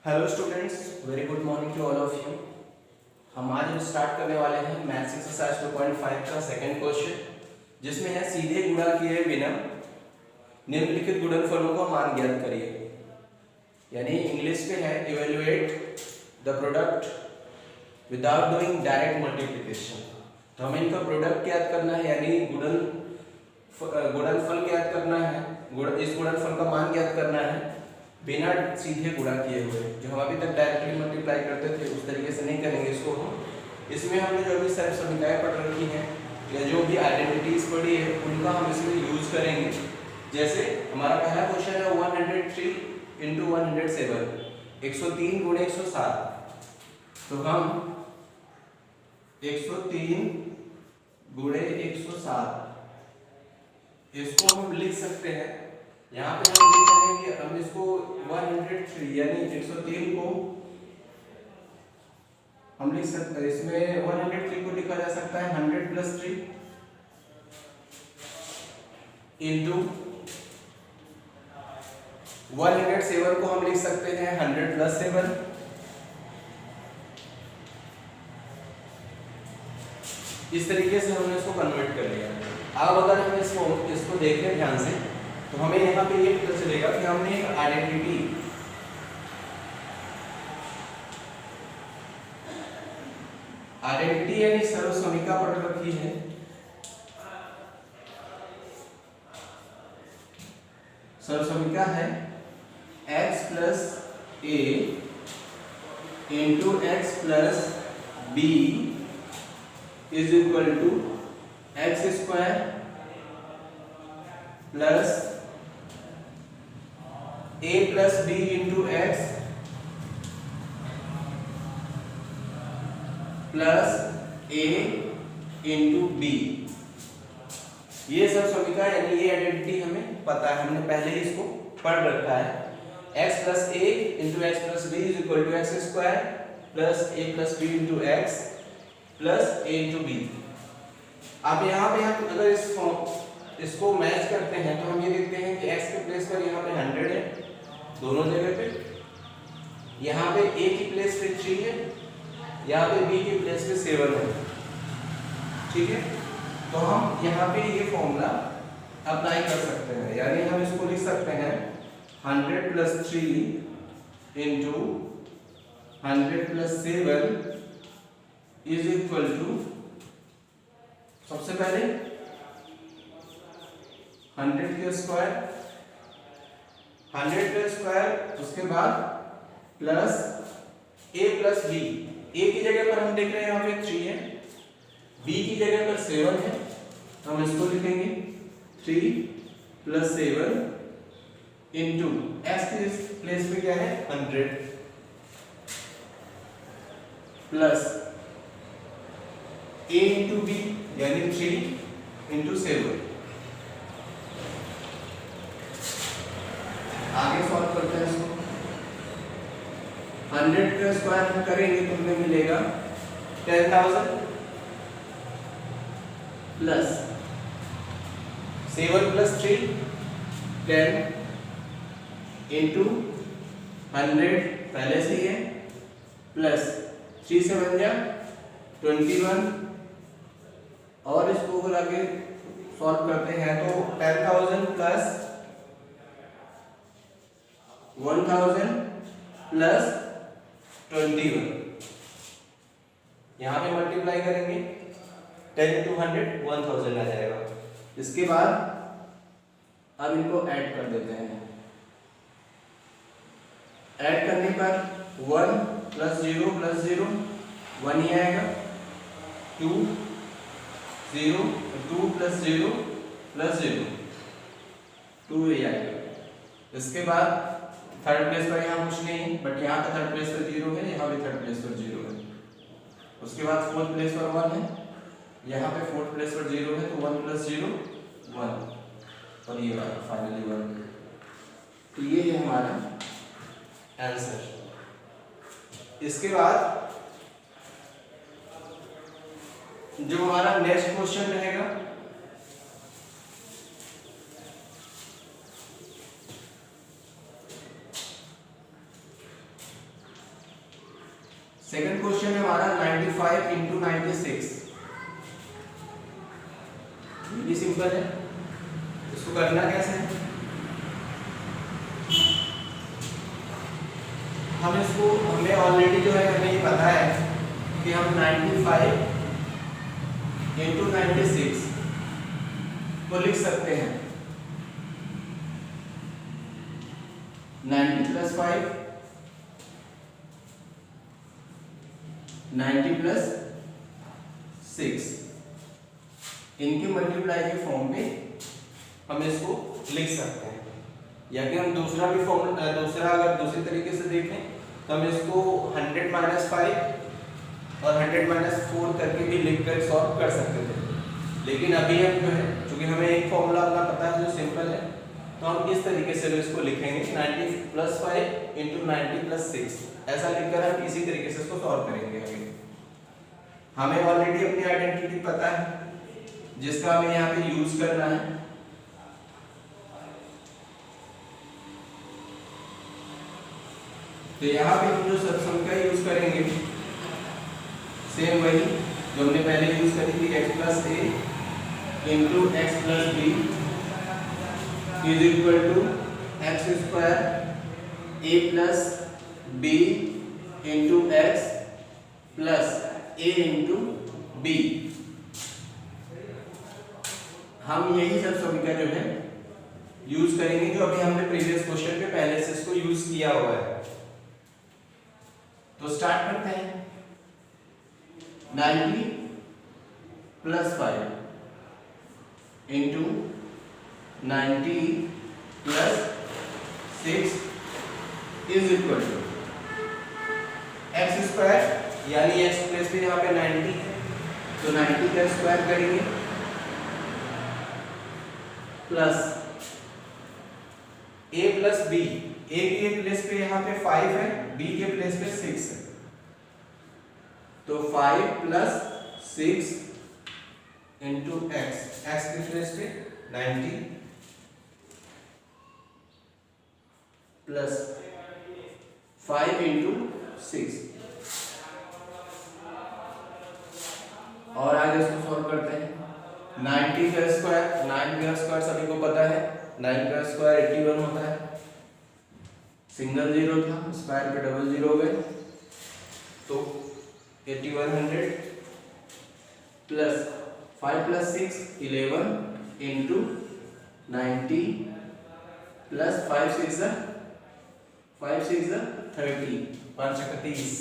Hello students, very good morning to all of you. हम आज start करने वाले हैं मैथ्स एक्सरसाइज 2.5 का सेकंड क्वेश्चन, जिसमें है सीधे गुणा किए बिना निम्नलिखित गुणनफलों का मान ज्ञात करिए। यानी इंग्लिश में है evaluate the product without doing direct multiplication. तो हमें इनका प्रोडक्ट ज्ञात करना है, यानी गुणनफल ज्ञात करना है, इस गुणनफल का मान ज्ञात करना है बिना सीधे गुणा किए हुए। जो हम अभी तक डायरेक्टली मल्टीप्लाई करते थे उस तरीके से नहीं करेंगे इसको हम। इसमें हमने जो भी सारी समीकरणें पढ़ रखी हैं या जो भी आइडेंटिटीज पढ़ी है उनका हम इसमें यूज करेंगे। जैसे हमारा पहला क्वेश्चन है 103 इंटू 107, 103 गुणे 107। तो हम 103 गुणे 107 इसको हम लिख सकते हैं। यहाँ पे हम देख रहे हैं कि हम इसको 103 यानी 103 को हम लिख सकते हैं, इसमें 103 को लिखा जा सकता है 100 प्लस 3 इंटू 107 को हम लिख सकते हैं 100 प्लस 7। इस तरीके से हमने इसको कन्वर्ट कर लिया। अब अगर हम इसको देखें ध्यान से तो हमें यहाँ पे ये पता चलेगा कि हमने एक आइडेंटिटी यानी सर्वसमीका पढ़ रखी है। सर्वसमीका है x plus a into x plus b is equal to x square plus a plus b into x plus a into b. ये सब समीकरण यानी ये आइडेंटिटी हमें पता है, हमने पहले ही इसको पढ़ रखा है। x plus a into x plus b is equal to x square plus a plus b into x plus a into b. अब यहाँ पे हम अगर इसको मैच करते हैं तो हम ये देखते हैं कि x के प्लेस पर यहाँ पे 100 है दोनों जगह पे, यहाँ पे a की प्लेस पे 3 है, यहाँ पे b की प्लेस पे 7 है। ठीक है, तो हम यहाँ पे ये फॉर्मूला अप्लाई कर सकते हैं, यानी हम इसको लिख सकते हैं 100 plus 3 into 100 plus 7 is equal to, सबसे पहले 100 के स्क्वायर, 100 के स्क्वायर, उसके बाद plus a plus b। a की जगह पर हम देख रहे हैं यहाँ पे 3 है, b की जगह पर 7 है, तो हम इसको लिखेंगे 3 प्लस 7 इंटू x की प्लेस पे क्या है 100 प्लस a इंटू b यानी 3 इंटू 7। आगे सॉल्व करते हैं इसको। 100 का स्क्वायर हम करेंगे तो हमें मिलेगा 10,000 प्लस 7 प्लस 3 10 इंटू 100 पहले से ही है प्लस 3 से बन गया 21, और इसको अगर आगे सॉल्व करते हैं तो 10,000 प्लस 1,000 प्लस 21, यहाँ पे मल्टीप्लाई करेंगे 10 इंटू 100 1000 आ जाएगा। इसके बाद अब इनको ऐड कर देते हैं। ऐड करने पर 1 प्लस 0 प्लस 0 1 ही आएगा, 2 0 2 प्लस 0 प्लस 0 2 ही आएगा। इसके बाद थर्ड प्लेस पर यहाँ कुछ नहीं है, बट यहाँ पे थर्ड प्लेस पर 0 है, यहाँ पे थर्ड प्लेस पर 0 है। उसके बाद फोर्थ प्लेस पर 1 है, यहाँ पे फोर्थ प्लेस पर 0 है, तो 1 प्लस 0 1, और ये फाइनली 1। तो ये है हमारा आंसर। इसके बाद जो हमारा नेक्स्ट क्वेश्चन रहेगा सेकंड क्वेश्चन है हमारा 95 इंटू 96, ये सिंपल है। इसको करना कैसे है, हमें ऑलरेडी जो है हमें ये पता है कि हम 95 इंटू 96 को लिख सकते हैं 90 प्लस 5 90 प्लस 6, इनके मल्टीप्लाई के फॉर्म में हम इसको लिख सकते हैं। या कि हम दूसरा भी फॉर्म अगर दूसरी तरीके से देखें तो हम इसको 100 माइनस 5 और 100 माइनस 4 करके भी लिख कर सॉल्व कर सकते थे, लेकिन अभी हम जो है क्योंकि हमें एक फॉर्मूला अपना पता है जो सिंपल है, तो हम इस तरीके से इसको लिखेंगे 90 प्लस 5 इंटू 90 प्लस 6, ऐसा लिखकर हम इसी तरीके से इसको सॉल्व करेंगे। हमें ऑलरेडी अपनी आइडेंटिटी पता है जिसका हमें यहाँ पे यूज करना है। तो यहाँ पे हम जो सबसंख्या यूज करेंगे सेम वही जो हमने पहले यूज करी थी, x plus a into x plus b is equal to x square a plus b into x plus a into b. हम यही सब समीकरण जो है यूज करेंगे जो अभी हमने प्रीवियस क्वेश्चन पे पहले से इसको यूज किया हुआ है। तो स्टार्ट करते हैं। 90 plus 5 into 90 plus 6 is equal to x square, यानी एक्स प्लेस पे यहाँ पे 90 है तो 90 का स्क्वायर करेंगे plus a plus b, a के प्लेस पे यहाँ पे 5 है, b के प्लेस पे 6 है, तो 5 प्लस 6 इंटू एक्स, एक्स के प्लेस पे 90 प्लस 5 इंटू 6, और आगे इसको सॉल्व करते हैं। 90 का स्क्वायर, 9 का स्क्वायर सभी को पता है, 9 का स्क्वायर 81 होता है, सिंगल जीरो था स्क्वायर पे डबल जीरो हो गए, तो 8100 प्लस 5 प्लस 6 11 इंटू 90 प्लस 5 6 30, 5 30।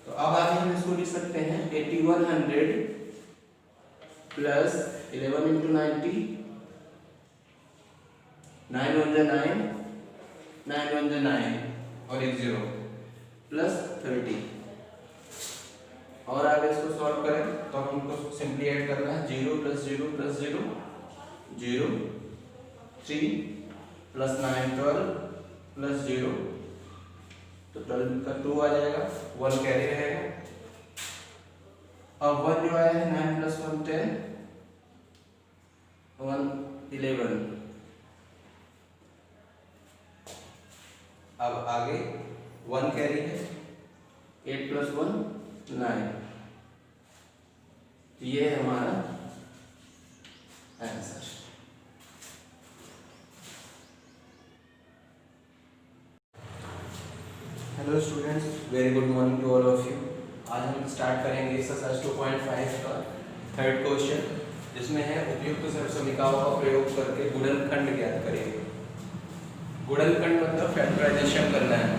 तो अब आगे हम इसको लिख सकते हैं 8100 प्लस 11 इंटू 90, 9 1 9, 9 1 9 और एक 0 प्लस 30। और आगे इसको सॉल्व करें तो हमको सिंपली ऐड करना है 0 प्लस 0 प्लस 0 0, 3 प्लस 9 12 प्लस 0, तो 12 का 2 आ जाएगा, 1 कैरी रहेगा। अब 1 जो आया है 9 प्लस 1 10, 1 11। अब आगे 1 कैरी है, 8 प्लस 1 9, ये है हमारा answer. Hello students, very good morning to all of you. आज हम स्टार्ट करेंगे एक्सरसाइज 2.5 का थर्ड क्वेश्चन, जिसमें है उपयुक्त सर्वसमीकाओं का प्रयोग करके गुणनखंड ज्ञात करेंगे। गुणनखंड मतलब फैक्टराइजेशन करना है।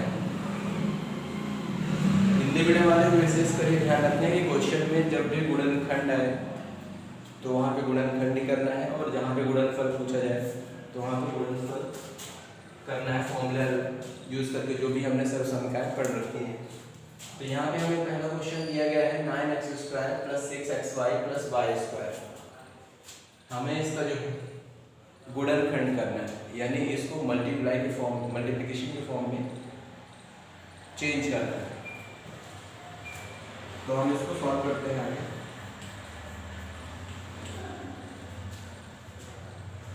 हिंदी मीडियम वाले विशेष कर ध्यान रखने कि क्वेश्चन में जब भी गुणनखंड आए तो वहाँ पे गुणनखंड ही करना है, और जहाँ पे गुणनफल पूछा जाए तो वहाँ पे गुणनफल करना है फॉर्मूला यूज करके, जो भी हमने सर्वसमीकाएं पढ़ रखी है। तो यहाँ पे हमें पहला क्वेश्चन दिया गया है 9x² plus 6xy plus y²। हमें इसका जो गुणनखंड करना है, यानी इसको मल्टीप्लाई के फॉर्म, मल्टीप्लिकेशन के फॉर्म में चेंज करना है। तो हम इसको सॉल्व करते हैं आगे।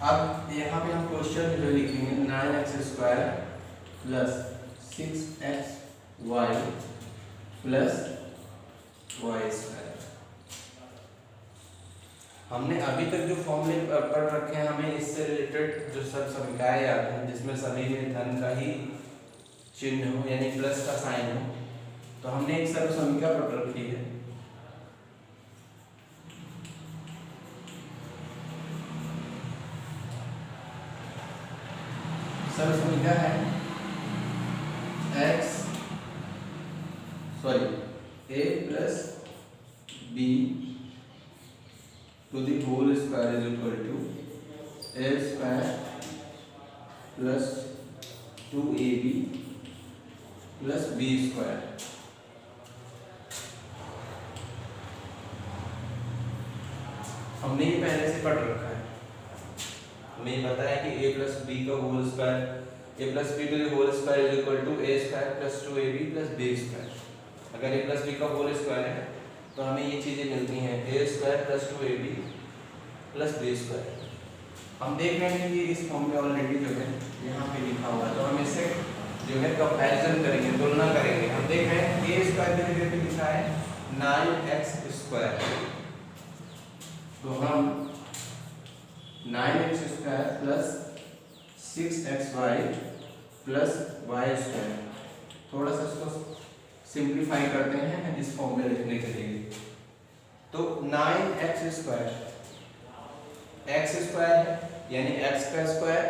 अब यहाँ पे हम क्वेश्चन जो लिखेंगे 9x² plus 6xy plus Y square. हमने अभी तक जो फॉर्मूले पढ़ रखे हैं, हमें इससे रिलेटेड जो सब समीकरण याद हैं जिसमें सभी में धन का ही चिन्ह हो यानी प्लस का साइन हो, तो हमने एक सर्व समीकरण पढ़ रखी है। सर्व समीकरण है a plus b to the whole square is equal to a square plus 2ab plus b square। हमने ये पहले से पढ़ रखा है। हमें ये पता है कि a प्लस b का whole square, a plus b to the whole square is equal to a square plus 2ab plus b square. अगर a प्लस b का होल स्क्वायर है तो हमें ये चीजें मिलती हैं a square plus 2ab plus b square. हम देख रहे हैं कि इस फॉर्म में ऑलरेडी जो है यहाँ पे लिखा हुआ है, तो हम इससे जो है कंपैरिजन करेंगे, तुलना करेंगे। हम देख रहे हैं a स्क्वायर की जगह पे लिखा है 9x स्क्वायर, तो हम 9x square plus 6xy plus y square, थोड़ा सा इसको सिंप्लीफाई करते हैं इस फॉर्म में लिखने के लिए। तो 9x स्क्वायर, x स्क्वायर है यानी x का स्क्वायर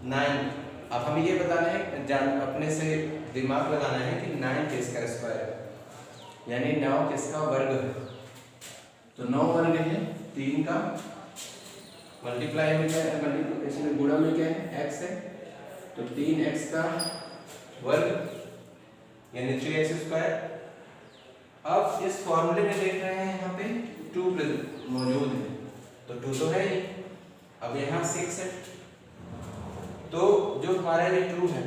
9। अब हमें ये बताना है, अपने से दिमाग लगाना है कि 9 किसका स्क्वायर है यानी 9 किसका वर्ग है। तो 9 वर्ग है 3 का, मल्टीप्लाई में क्या है, इसमें गुणा में क्या है x है, तो 3x का वर्ग यानी 3x स्क्वायर। अब इस फॉर्मूले में देख रहे हैं यहाँ पे 2 मौजूद है, तो 2 तो है ही, अब यहाँ 6 है, तो जो हमारा ये 2 है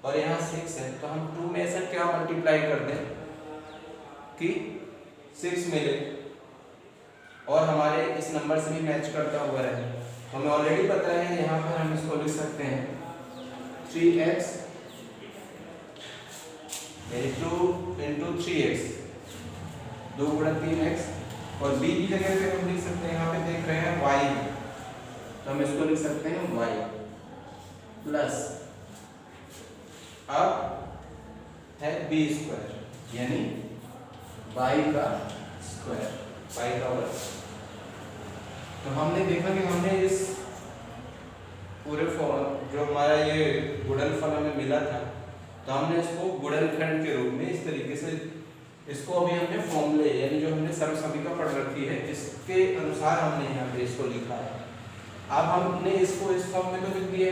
और यहाँ 6 है, तो हम 2 में ऐसा क्या मल्टीप्लाई कर दें कि 6 मिले और हमारे इस नंबर से भी मैच करता हुआ रहे। हमें ऑलरेडी पता है, यहाँ पर हम इसको लिख सकते हैं 3x यानी 2 इंटू 3x, 2 गुणा 3x, और b की जगह पे हम लिख सकते हैं, यहाँ पे देख रहे हैं y, तो हम इसको लिख सकते हैं y प्लस, अब है b स्क्वायर यानी y का स्क्वायर, y का वर्ग। तो हमने देखा कि हमने इस पूरे फॉर्म जो हमारा ये गुणनफल हमें मिला था, तो हमने इसको गुणनखंड के रूप में इस तरीके से इसको अभी हमने फॉर्मूले यानी जो हमने सर्व समीकरण पढ़ रखी है इसके अनुसार हमने यहाँ पे इसको लिखा है। अब हमने इसको इस फॉर्म में तो लिख दिया,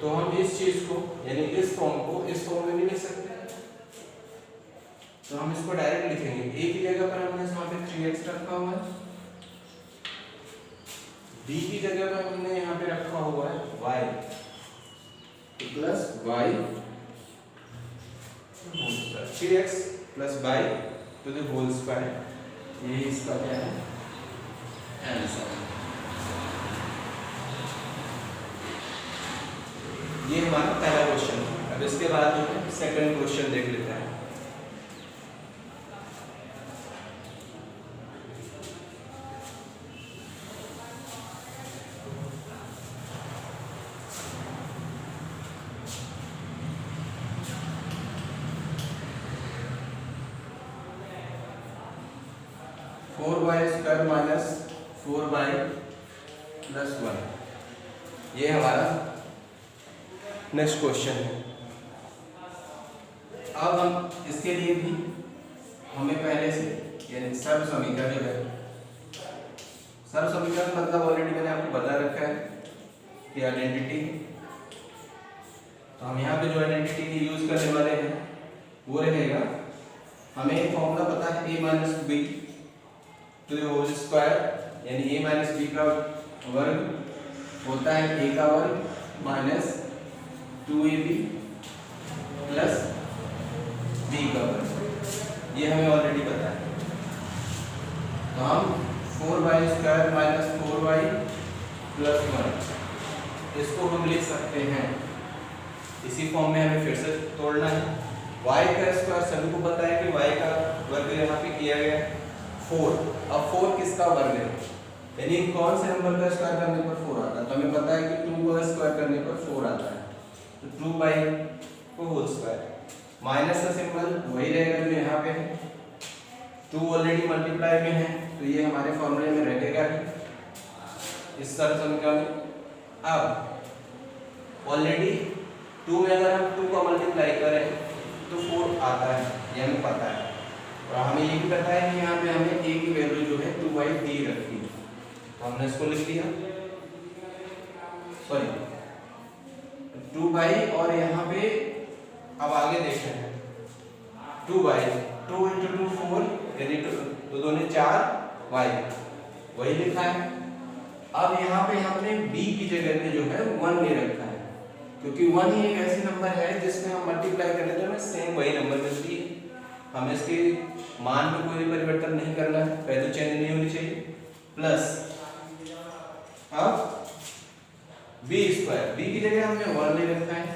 तो हम इस चीज को यानी इस फॉर्म को इस फॉर्म में भी लिख सकते हैं, तो हम इसको डायरेक्ट लिखेंगे। a की जगह पर हमने यहाँ पे 3x रखा हुआ है, b की जगह पर हमने यहाँ पे रखा हुआ है y, तो plus y 3x plus y to the whole square, यही इसका क्या है आंसर। ये हमारा पहला क्वेश्चन है। अब इसके बाद जो है सेकंड क्वेश्चन देख लेते हैं। स्क्वायर माइनस 4y प्लस 1, ये हमारा नेक्स्ट क्वेश्चन है। अब हम इसके लिए भी हमें पहले से यानी सर्व समीकरण जो है, सर्व समीकरण मतलब ऑलरेडी मैंने आपको बता रखा है कि आइडेंटिटी, तो हम यहाँ पे जो आइडेंटिटी यूज करने वाले हैं वो रहेगा, हमें फॉर्मूला पता है a minus b to the whole square यानी a माइनस बी का वर्ग होता है a का वर्ग माइनस 2ab प्लस b का वर्ग, ये हमें ऑलरेडी पता है। तो हम 4y square minus 4y plus 1 इसको हम लिख सकते हैं, इसी फॉर्म में हमें फिर से तोड़ना है y का स्क्वायर सभी को पता है कि y का वर्ग यहाँ पे किया गया 4। अब 4 किसका वर्ग है, यानी कौन से नंबर का स्क्वायर करने पर 4 आता है, तो हमें पता है कि 2 का स्क्वायर करने पर 4 आता है, तो 2 को होल स्क्वायर। माइनस का सिंबल वही रहेगा जो यहाँ पे है, 2 ऑलरेडी मल्टीप्लाई में है तो ये हमारे फॉर्मूले में रहेगा ही इस तरह समीकरण में। अब ऑलरेडी 2 में अगर हम 2 का मल्टीप्लाई करें तो 4 आता है, ये हमें पता है, और हमें ये भी पता है कि यहाँ पे हमें a की वैल्यू जो है 2 दी रखी है, तो हमने इसको लिख लिया, सॉरी 2 और यहाँ पे अब आगे देखते हैं 2 × 2 4 यानी 2 2 4 y वही लिखा है। अब यहाँ पे हमने b की जगह पे जो है 1 ले रखा है, क्योंकि 1 ही एक ऐसी नंबर है जिसमें हम मल्टीप्लाई करें तो हमें सेम वही नंबर मिलती है, हमें इसके मान में कोई परिवर्तन नहीं करना है, वैल्यू चेंज नहीं होनी चाहिए। प्लस अब b की जगह हमने 1 ले रखा है,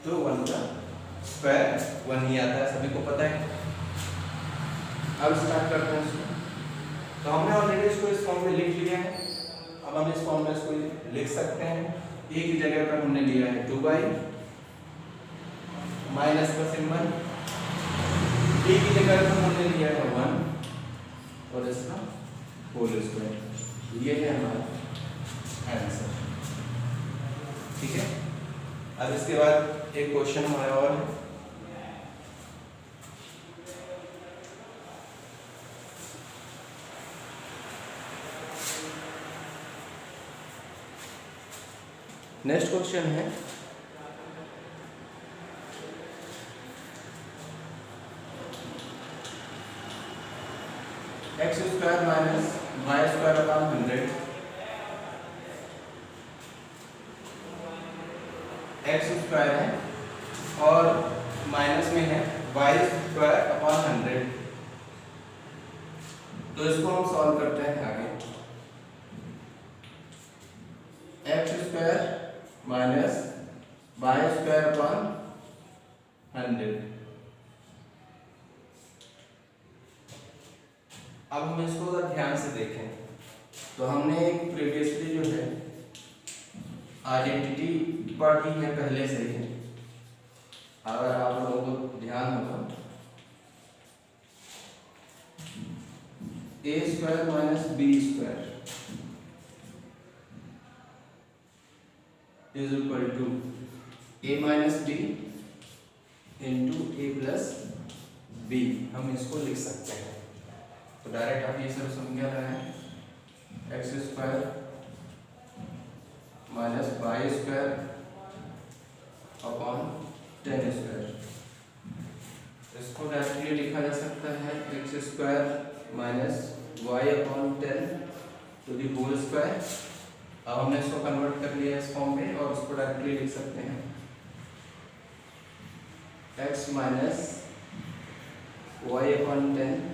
तो 1 का स्क्वायर 1 ही आता है, सभी को पता है। अब स्टार्ट करते हैं इसको, तो हमने ऑलरेडी इसको इस फॉर्म में लिख लिया है, अब हम इस फॉर्म में इसको लिख सकते हैं। a की जगह पर हमने लिया है 2 माइनस का सिंबल, b की जगह पर हमने लिया है 1 और इसका होल स्क्वायर, ये है हमारा आंसर। ठीक है, अब इसके बाद एक क्वेश्चन हमारा और है, नेक्स्ट क्वेश्चन है x square minus y square upon 100, x square है और माइनस में है y स्क्वायर अपॉन 100, तो इसको हम सॉल्व करते हैं आगे। x square minus y square upon 100, अब हम इसको अगर ध्यान से देखें तो हमने एक प्रीवियसली जो है आइडेंटिटी पढ़ी है पहले से ही, अगर आप लोगों को ध्यान होगा a square minus b square is equal to a minus b into a plus b, हम इसको लिख सकते हैं। तो डायरेक्ट आप ये सब समझ रहे हैं, x square minus y square upon 10 square, इसको डायरेक्टली लिखा जा सकता है x square minus y upon 10 to the whole square. अब हमने इसको कन्वर्ट कर लिया इस फॉर्म में और उसको डायरेक्टली लिख सकते हैं x माइनस वाई अपॉन 10